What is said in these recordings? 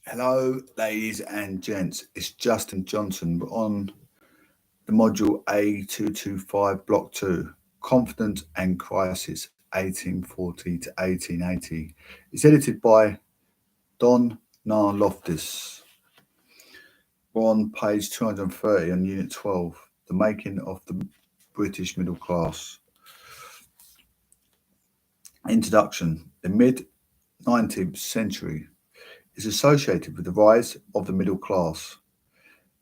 Hello, ladies and gents. It's Justin Johnson. We're on the module A225, Block 2, Confidence and Crisis, 1840 to 1880. It's edited by Don Loftus. We're on page 230 on Unit 12, The Making of the British Middle Class. Introduction. The mid-19th century is associated with the rise of the middle class.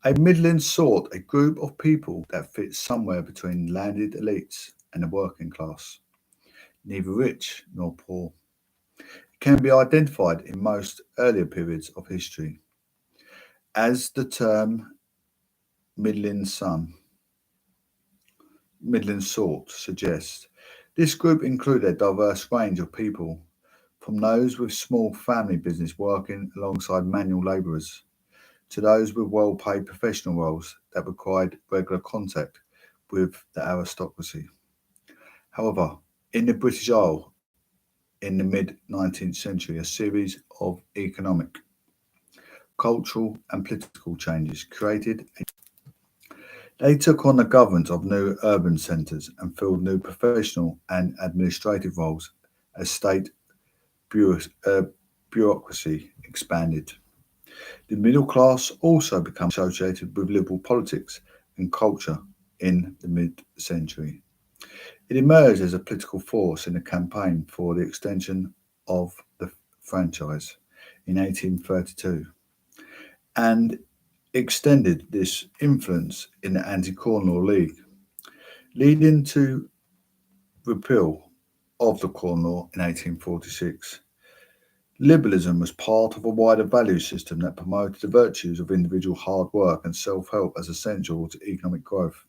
A middling sort, a group of people that fits somewhere between landed elites and the working class, neither rich nor poor. It can be identified in most earlier periods of history as the term middling son, middling sort suggests. This group included a diverse range of people, from those with small family business working alongside manual labourers to those with well paid professional roles that required regular contact with the aristocracy. However, in the British Isles in the mid 19th century, a series of economic, cultural, and political changes created. They took on the government of new urban centres and filled new professional and administrative roles as state bureaucracy expanded. The middle class also became associated with liberal politics and culture in the mid-century. It emerged as a political force in the campaign for the extension of the franchise in 1832 and extended this influence in the Anti-Corn Law League, leading to repeal of the Corn Law in 1846. Liberalism was part of a wider value system that promoted the virtues of individual hard work and self help as essential to economic growth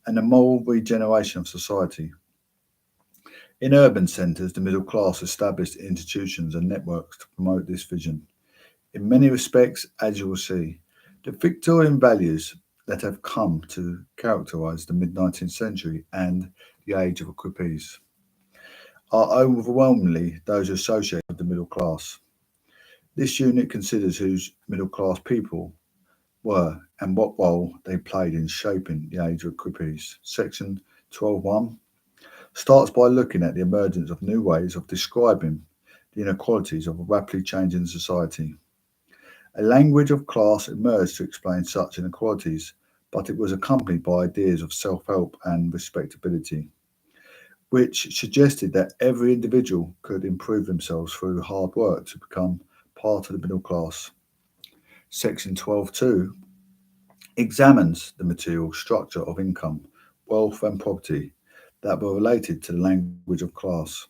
and the moral regeneration of society. In urban centres, the middle class established institutions and networks to promote this vision. In many respects, as you will see, the Victorian values that have come to characterise the mid 19th century and the age of equipoise are overwhelmingly those associated with the middle class. This unit considers whose middle class people were and what role they played in shaping the age of equipoise. Section 12.1 starts by looking at the emergence of new ways of describing the inequalities of a rapidly changing society. A language of class emerged to explain such inequalities, but it was accompanied by ideas of self help and respectability, which suggested that every individual could improve themselves through hard work to become part of the middle class. Section 12.2 examines the material structure of income, wealth, and property that were related to the language of class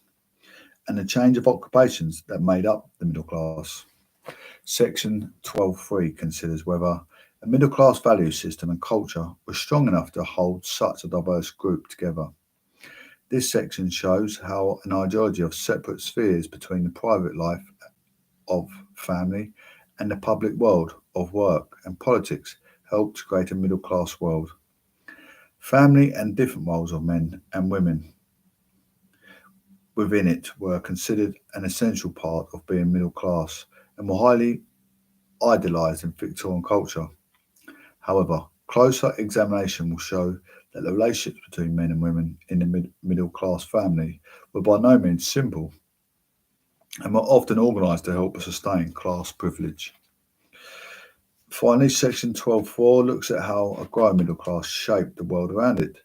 and the change of occupations that made up the middle class. Section 12.3 considers whether a middle class value system and culture was strong enough to hold such a diverse group together. This section shows how an ideology of separate spheres between the private life of family and the public world of work and politics helped to create a middle class world. Family and different roles of men and women within it were considered an essential part of being middle class and were highly idealised in Victorian culture. However, closer examination will show that the relationships between men and women in the middle class family were by no means simple and were often organised to help sustain class privilege. Finally, section 12.4 looks at how a growing middle class shaped the world around it.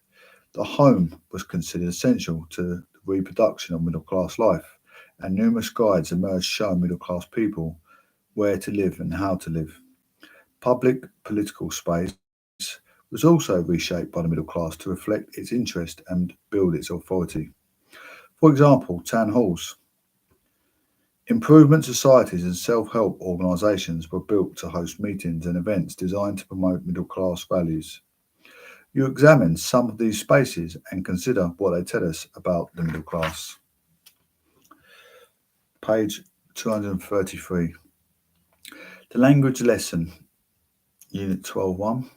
The home was considered essential to the reproduction of middle class life, and numerous guides emerged showing middle class people where to live and how to live. Public political space was also reshaped by the middle class to reflect its interest and build its authority. For example, town halls. Improvement societies and self help organisations were built to host meetings and events designed to promote middle class values. You examine some of these spaces and consider what they tell us about the middle class. Page 233. The language lesson, Unit 12.1.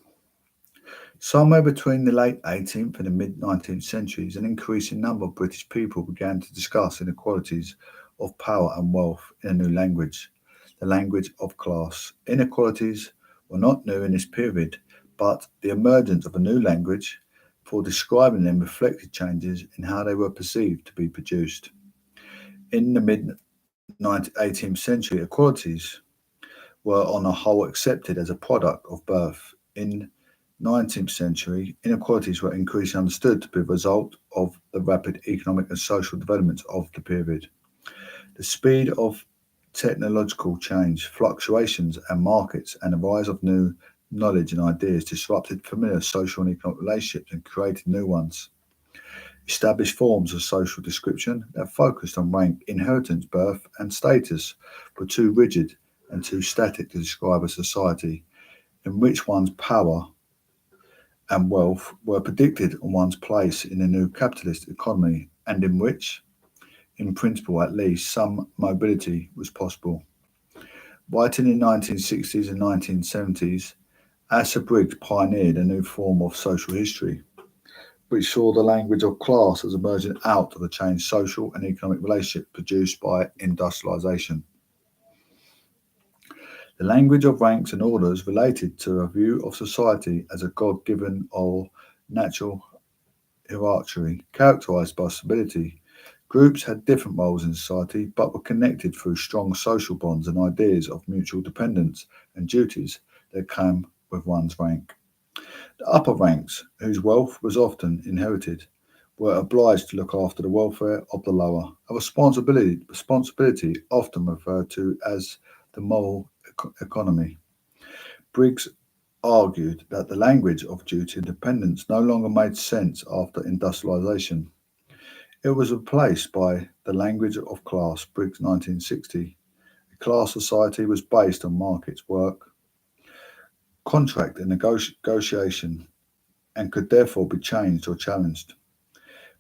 Somewhere between the late 18th and the mid 19th centuries, an increasing number of British people began to discuss inequalities of power and wealth in a new language. the language of class. Inequalities were not new in this period, but the emergence of a new language for describing them reflected changes in how they were perceived to be produced. In the mid 18th century, equalities were on the whole accepted as a product of birth. In 19th century, inequalities were increasingly understood to be a result of the rapid economic and social developments of the period. The speed of technological change, fluctuations and markets, and the rise of new knowledge and ideas disrupted familiar social and economic relationships and created new ones. Established forms of social description that focused on rank, inheritance, birth, and status were too rigid and too static to describe a society in which one's power and wealth were predicted on one's place in a new capitalist economy and in which, in principle at least, some mobility was possible. Writing in the 1960s and 1970s, Asa Briggs pioneered a new form of social history, which saw the language of class as emerging out of the changed social and economic relationship produced by industrialisation. The language of ranks and orders related to a view of society as a God-given or natural hierarchy characterised by stability. Groups had different roles in society but were connected through strong social bonds and ideas of mutual dependence and duties that came with one's rank. The upper ranks, whose wealth was often inherited, were obliged to look after the welfare of the lower, a responsibility often referred to as the moral economy. Briggs argued that the language of duty and dependence no longer made sense after industrialisation. It was replaced by the language of class. Briggs 1960. A class society was based on markets, work, contract and negotiation and could therefore be changed or challenged.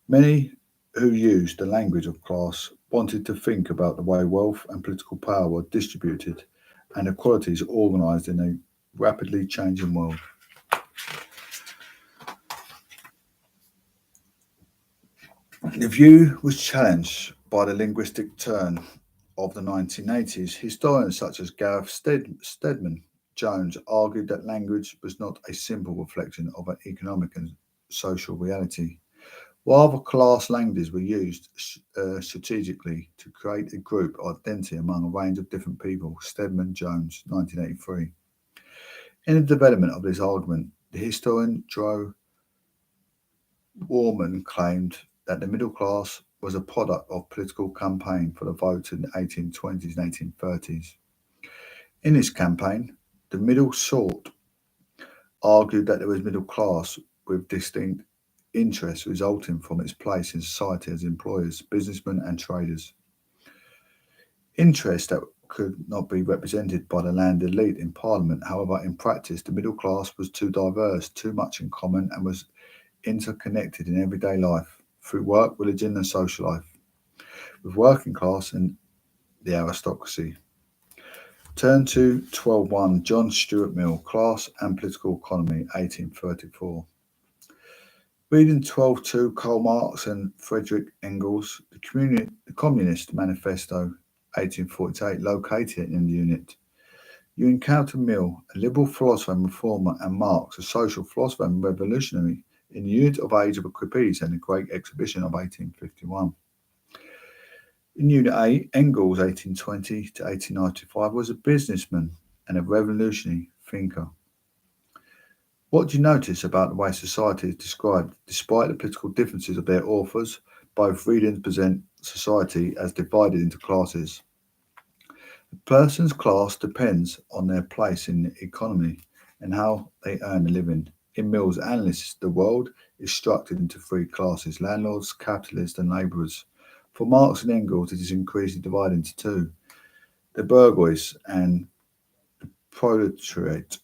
Many who used the language of class wanted to think about the way wealth and political power were distributed and equalities organised in a rapidly changing world. The view was challenged by the linguistic turn of the 1980s. Historians such as Gareth Stedman Jones argued that language was not a simple reflection of an economic and social reality. Rather, class languages were used strategically to create a group identity among a range of different people. Stedman Jones, 1983. In the development of this argument, the historian Joe Warman claimed that the middle class was a product of political campaign for the vote in the 1820s and 1830s. In this campaign, the middle sort argued that there was middle class with distinct interests resulting from its place in society as employers, businessmen and traders. Interests that could not be represented by the landed elite in Parliament. However, in practice, the middle class was too diverse, too much in common, and was interconnected in everyday life through work, religion, and social life, with working class and the aristocracy. Turn to 12.1 John Stuart Mill, Class and Political Economy, 1834. Reading 12.2 Karl Marx and Friedrich Engels, the Communist Manifesto, 1848, located in the unit. You encounter Mill, a liberal philosopher and reformer, and Marx, a social philosopher and revolutionary, in the unit of Age of Equipoise and the Great Exhibition of 1851. In Unit A, Engels, 1820 to 1895, was a businessman and a revolutionary thinker. What do you notice about the way society is described? Despite the political differences of their authors, both readings present society as divided into classes. A person's class depends on their place in the economy and how they earn a living. In Mill's analysis, the world is structured into three classes: landlords, capitalists, and labourers. For Marx and Engels, it is increasingly divided into two: the bourgeois and the proletariat.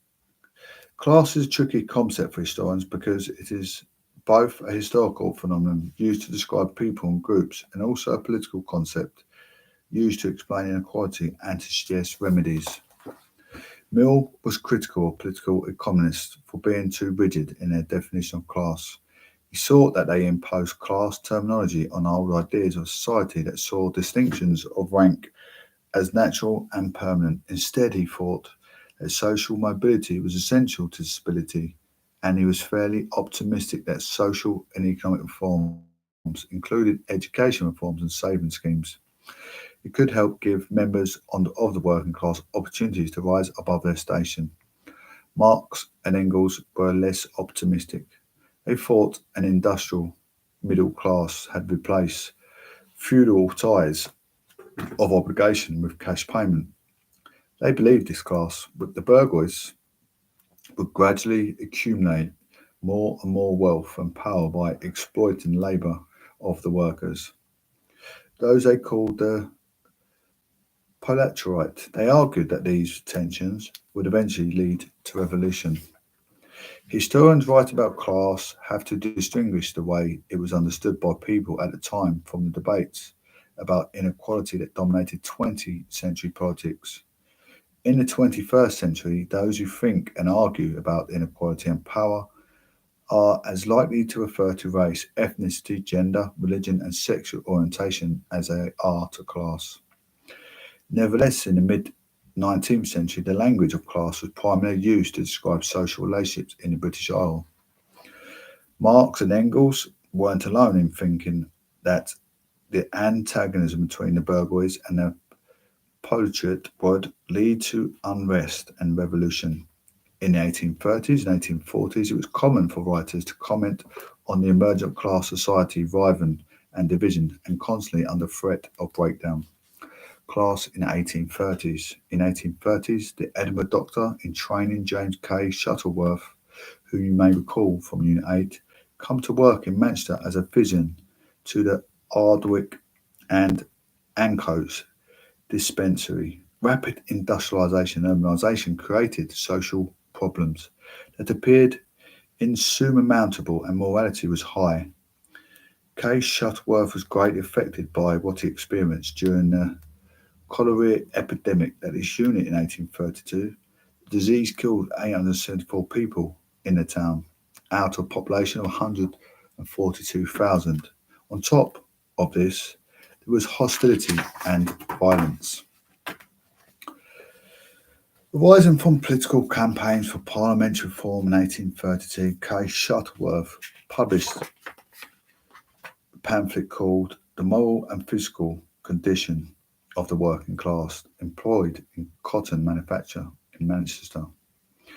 Class is a tricky concept for historians because it is both a historical phenomenon used to describe people and groups and also a political concept used to explain inequality and to suggest remedies. Mill was critical of political economists for being too rigid in their definition of class. He sought that they imposed class terminology on old ideas of society that saw distinctions of rank as natural and permanent. Instead, he thought that social mobility was essential to stability, and he was fairly optimistic that social and economic reforms, including education reforms and saving schemes, it could help give members of the working class opportunities to rise above their station. Marx and Engels were less optimistic. They thought an industrial middle class had replaced feudal ties of obligation with cash payment. They believed this class, with the bourgeois, would gradually accumulate more and more wealth and power by exploiting the labour of the workers. Those they called the proletariat. They argued that these tensions would eventually lead to revolution. Historians write about class have to distinguish the way it was understood by people at the time from the debates about inequality that dominated 20th century politics. In the 21st century, those who think and argue about inequality and power are as likely to refer to race, ethnicity, gender, religion, and sexual orientation as they are to class. Nevertheless, in the mid 19th century, the language of class was primarily used to describe social relationships in the British Isles. Marx and Engels weren't alone in thinking that the antagonism between the bourgeois and the proletariat would lead to unrest and revolution. In the 1830s and 1840s, it was common for writers to comment on the emergent class society riven and division and constantly under threat of breakdown. Class in the 1830s. In 1830s, the Edinburgh doctor in training, James K. Shuttleworth, who you may recall from Unit 8, come to work in Manchester as a physician to the Ardwick and Ancoats dispensary. Rapid industrialisation and urbanisation created social problems that appeared insurmountable, and morality was high. K. Shuttleworth was greatly affected by what he experienced during the cholera epidemic at his unit in 1832. The disease killed 874 people in the town, out of a population of 142,000. On top of this, there was hostility and violence. Arising from political campaigns for parliamentary reform in 1832, K. Shuttleworth published a pamphlet called The Moral and Physical Condition of the Working Class Employed in Cotton Manufacture in Manchester. The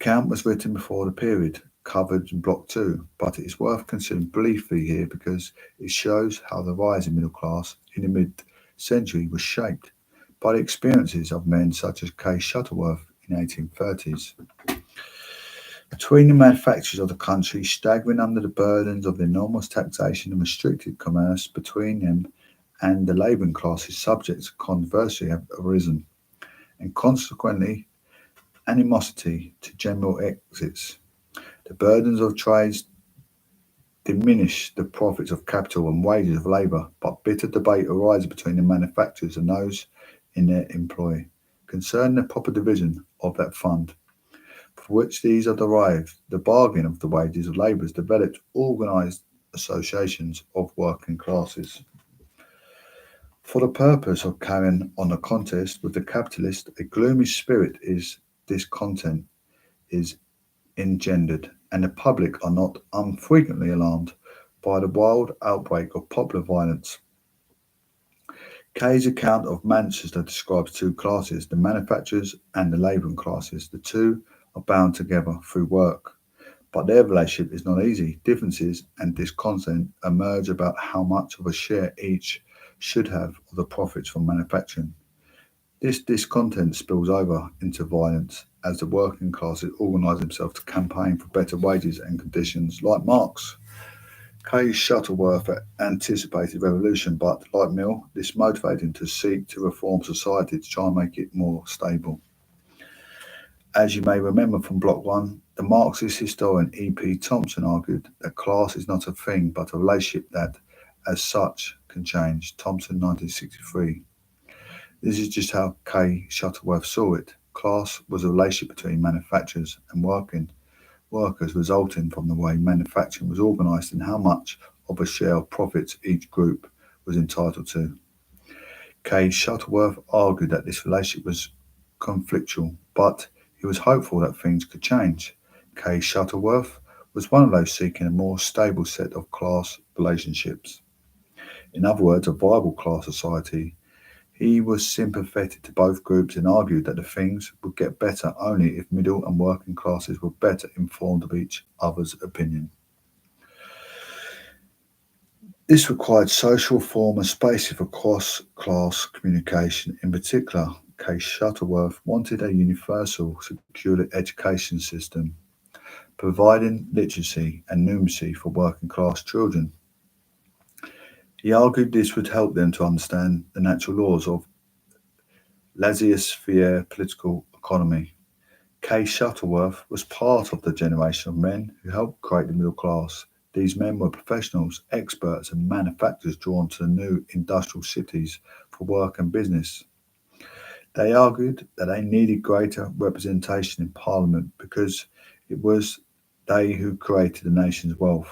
account was written before the period covered in Block 2, but it is worth considering briefly here because it shows how the rise in middle class in the mid-century was shaped by the experiences of men such as K. Shuttleworth in the 1830s. Between the manufacturers of the country, staggering under the burdens of the enormous taxation and restricted commerce between them and the labouring classes, subjects of controversy have arisen, and consequently animosity to general exits. The burdens of trades diminish the profits of capital and wages of labour, but bitter debate arises between the manufacturers and those in their employ concerning the proper division of that fund for which these are derived. The bargain of the wages of labour has developed organised associations of working classes. For the purpose of carrying on a contest with the capitalist, a gloomy spirit is discontent is engendered, and the public are not unfrequently alarmed by the wild outbreak of popular violence. Kay's account of Manchester describes two classes, the manufacturers and the labouring classes. The two are bound together through work, but their relationship is not easy. Differences and discontent emerge about how much of a share each should have of the profits from manufacturing. This discontent spills over into violence as the working classes organise themselves to campaign for better wages and conditions. Like Marx, K. Shuttleworth anticipated revolution, but like Mill, this motivated him to seek to reform society to try and make it more stable. As you may remember from Block 1, the Marxist historian E. P. Thompson argued that class is not a thing but a relationship that, as such, can change. Thompson, 1963. This is just how K. Shuttleworth saw it. Class was a relationship between manufacturers and workers resulting from the way manufacturing was organised and how much of a share of profits each group was entitled to. K. Shuttleworth argued that this relationship was conflictual, but he was hopeful that things could change. K. Shuttleworth was one of those seeking a more stable set of class relationships. In other words, a viable class society. He was sympathetic to both groups and argued that the things would get better only if middle and working classes were better informed of each other's opinion. This required social reform and spaces for cross-class communication. In particular, K. Shuttleworth wanted a universal, secure education system, providing literacy and numeracy for working class children. He argued this would help them to understand the natural laws of laissez-faire political economy. K. Shuttleworth was part of the generation of men who helped create the middle class. These men were professionals, experts, and manufacturers drawn to the new industrial cities for work and business. They argued that they needed greater representation in Parliament because it was they who created the nation's wealth,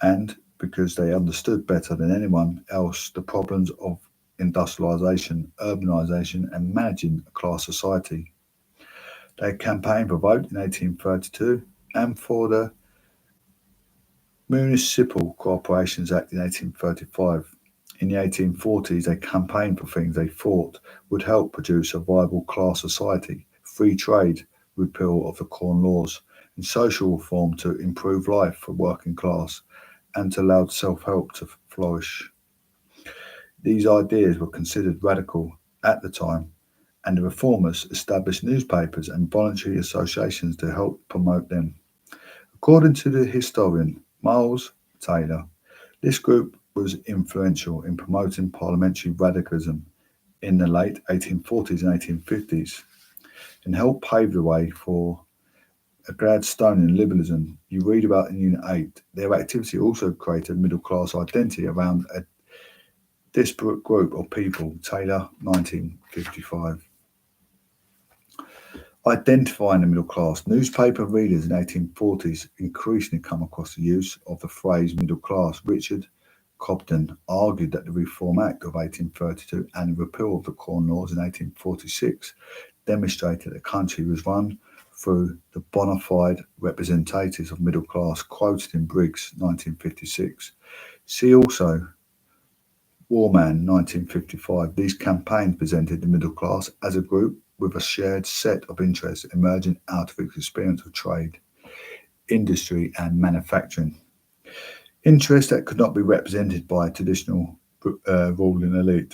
and because they understood better than anyone else the problems of industrialisation, urbanisation, and managing a class society. They campaigned for vote in 1832 and for the Municipal Corporations Act in 1835. In the 1840s, they campaigned for things they thought would help produce a viable class society: free trade, repeal of the Corn Laws, and social reform to improve life for working class and to allow self-help to flourish. These ideas were considered radical at the time, and the reformers established newspapers and voluntary associations to help promote them. According to the historian Miles Taylor, this group was influential in promoting parliamentary radicalism in the late 1840s and 1850s and helped pave the way for a Gladstonian liberalism you read about in Unit 8. Their activity also created middle class identity around a disparate group of people. Taylor, 1955. Identifying the middle class. Newspaper readers in the 1840s increasingly come across the use of the phrase middle class. Richard Cobden argued that the Reform Act of 1832 and the repeal of the Corn Laws in 1846 demonstrated that the country was run through the bona fide representatives of middle class, quoted in Briggs, 1956. See also Warman, 1955. These campaigns presented the middle class as a group with a shared set of interests emerging out of its experience of trade, industry, and manufacturing. Interests that could not be represented by a traditional ruling elite.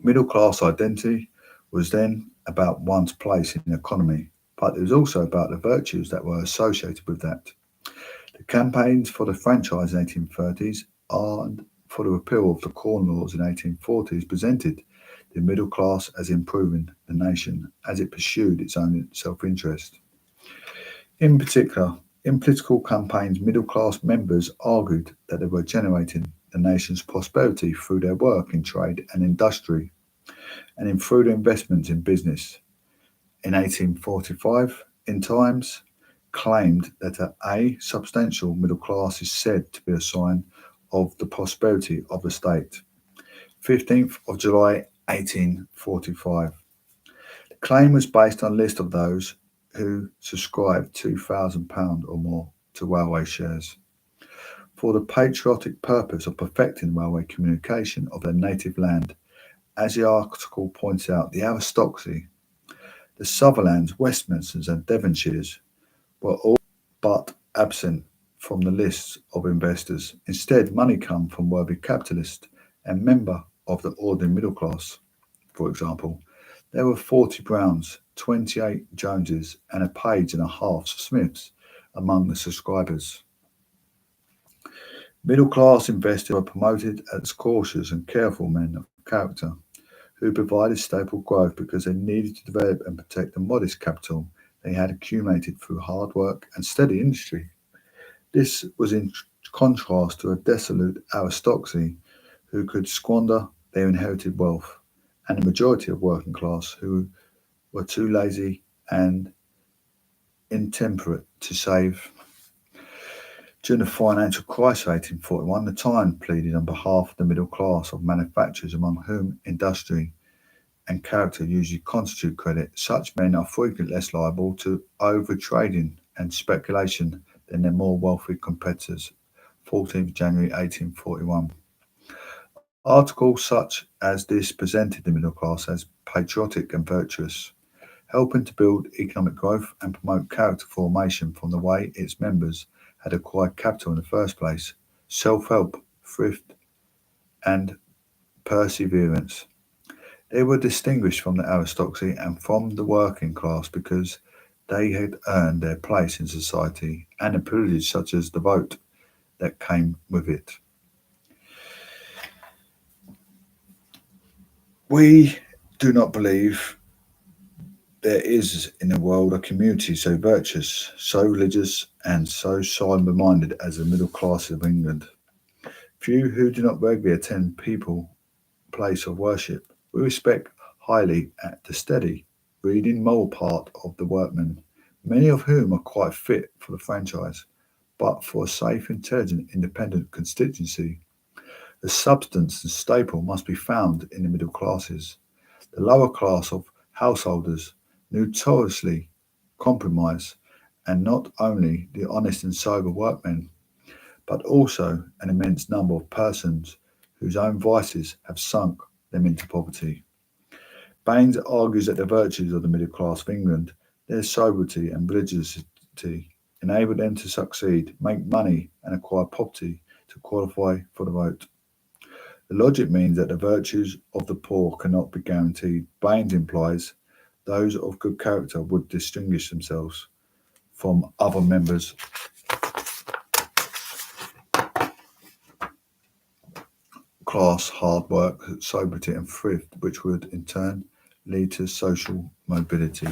Middle class identity was then about one's place in the economy, but it was also about the virtues that were associated with that. The campaigns for the franchise in the 1830s and for the repeal of the Corn Laws in the 1840s presented the middle class as improving the nation as it pursued its own self-interest. In particular, in political campaigns, middle class members argued that they were generating the nation's prosperity through their work in trade and industry, and in through their investments in business. In 1845, In Times claimed that a substantial middle class is said to be a sign of the prosperity of the state. 15th of July 1845. The claim was based on a list of those who subscribed £2,000 or more to railway shares for the patriotic purpose of perfecting railway communication of their native land. As the article points out, the aristocracy, the Sutherlands, Westminsters and Devonshires were all but absent from the lists of investors. Instead, money came from worthy capitalists and members of the ordinary middle class. For example, there were 40 Browns, 28 Joneses, and a page and a half Smiths among the subscribers. Middle class investors were promoted as cautious and careful men of character who provided stable growth because they needed to develop and protect the modest capital they had accumulated through hard work and steady industry. This was in contrast to a dissolute aristocracy who could squander their inherited wealth, and the majority of working class who were too lazy and intemperate to save. During the financial crisis of 1841, the Times pleaded on behalf of the middle class of manufacturers, among whom industry and character usually constitute credit. Such men are frequently less liable to overtrading and speculation than their more wealthy competitors. 14th January 1841. Articles such as this presented the middle class as patriotic and virtuous, helping to build economic growth and promote character formation from the way its members had acquired capital in the first place, self-help, thrift, and perseverance. They were distinguished from the aristocracy and from the working class because they had earned their place in society and a privilege such as the vote that came with it. We do not believe there is in the world a community so virtuous, so religious, and so sober minded as the middle classes of England. Few who do not regularly attend people place of worship. We respect highly at the steady, reading moral part of the workmen, many of whom are quite fit for the franchise, but for a safe, intelligent, independent constituency. The substance and staple must be found in the middle classes. The lower class of householders notoriously compromise, and not only the honest and sober workmen, but also an immense number of persons whose own vices have sunk them into poverty. Baines argues that the virtues of the middle class of England, their sobriety and religiosity, enable them to succeed, make money, and acquire property to qualify for the vote. The logic means that the virtues of the poor cannot be guaranteed. Baines implies those of good character would distinguish themselves from other members class, hard work, sobriety, and thrift, which would in turn lead to social mobility.